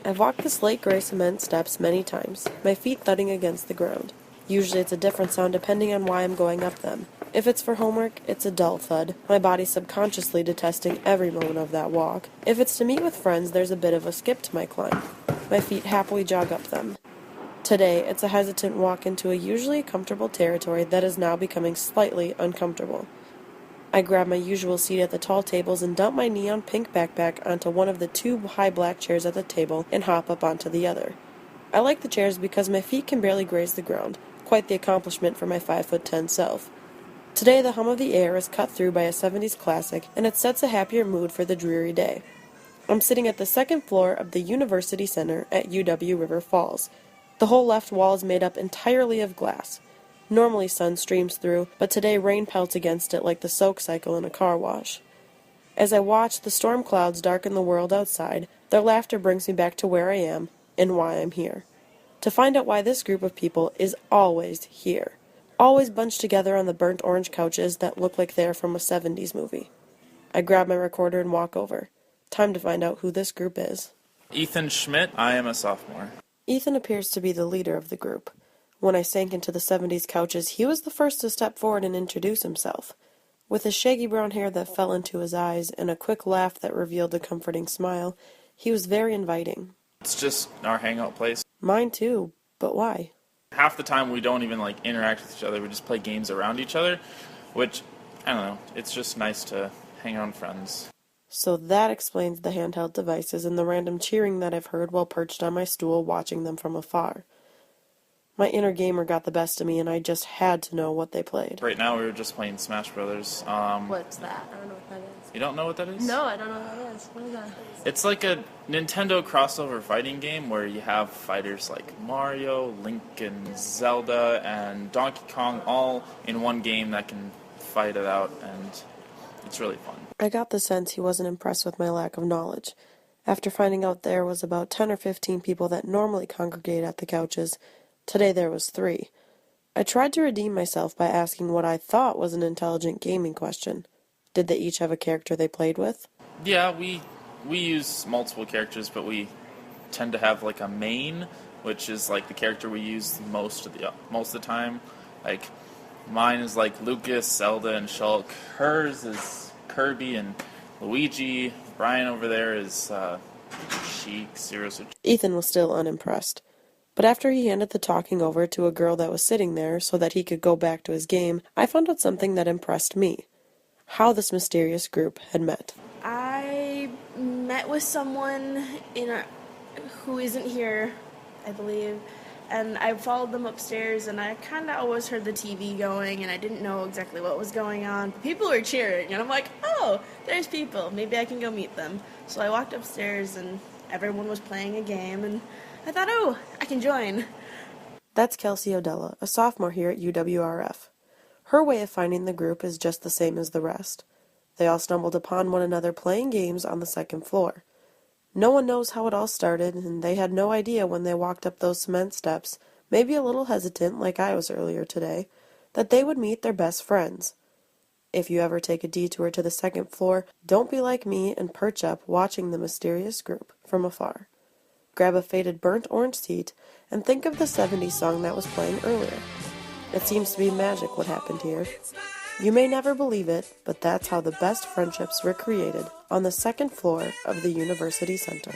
I've walked the slate gray cement steps many times, my feet thudding against the ground. Usually it's a different sound depending on why I'm going up them. If it's for homework, it's a dull thud, my body subconsciously detesting every moment of that walk. If it's to meet with friends, there's a bit of a skip to my climb. My feet happily jog up them. Today, it's a hesitant walk into a usually comfortable territory that is now becoming slightly uncomfortable. I grab my usual seat at the tall tables and dump my neon pink backpack onto one of the two high black chairs at the table and hop up onto the other. I like the chairs because my feet can barely graze the ground, quite the accomplishment for my 5'10" self. Today the hum of the air is cut through by a 70s classic, and it sets a happier mood for the dreary day. I'm sitting at the second floor of the University Center at UW River Falls. The whole left wall is made up entirely of glass. Normally sun streams through, but today rain pelts against it like the soak cycle in a car wash. As I watch the storm clouds darken the world outside, their laughter brings me back to where I am and why I'm here. To find out why this group of people is always here. Always bunched together on the burnt orange couches that look like they're from a 70s movie. I grab my recorder and walk over. Time to find out who this group is. Ethan Schmidt. I am a sophomore. Ethan appears to be the leader of the group. When I sank into the 70s couches, he was the first to step forward and introduce himself. With his shaggy brown hair that fell into his eyes and a quick laugh that revealed a comforting smile, he was very inviting. It's just our hangout place. Mine too, but why? Half the time we don't even interact with each other. We just play games around each other, which, I don't know, it's just nice to hang around friends. So that explains the handheld devices and the random cheering that I've heard while perched on my stool watching them from afar. My inner gamer got the best of me, and I just had to know what they played. Right now we were just playing Smash Brothers. What's that? I don't know what that is. You don't know what that is? No, I don't know what that is. What is that? It's like a Nintendo crossover fighting game where you have fighters like Mario, Link, and Zelda, and Donkey Kong all in one game that can fight it out, and it's really fun. I got the sense he wasn't impressed with my lack of knowledge. After finding out there was about 10 or 15 people that normally congregate at the couches, today there was 3. I tried to redeem myself by asking what I thought was an intelligent gaming question. Did they each have a character they played with? Yeah, we use multiple characters, but we tend to have a main, which is the character we use most of the time. Mine is Lucas, Zelda, and Shulk. Hers is Kirby and Luigi. Brian over there is Sheik, Zero Suit. Ethan was still unimpressed. But after he handed the talking over to a girl that was sitting there so that he could go back to his game, I found out something that impressed me. How this mysterious group had met. I met with someone who isn't here, I believe, and I followed them upstairs, and I kind of always heard the TV going, and I didn't know exactly what was going on. But people were cheering, and I'm like, oh, there's people. Maybe I can go meet them. So I walked upstairs, and everyone was playing a game, and I thought, oh, I can join. That's Kelsey Odella, a sophomore here at UWRF. Her way of finding the group is just the same as the rest. They all stumbled upon one another playing games on the second floor. No one knows how it all started, and they had no idea when they walked up those cement steps, maybe a little hesitant like I was earlier today, that they would meet their best friends. If you ever take a detour to the second floor, don't be like me and perch up watching the mysterious group from afar. Grab a faded burnt orange seat and think of the 70s song that was playing earlier. It seems to be magic what happened here. You may never believe it, but that's how the best friendships were created on the second floor of the University Center.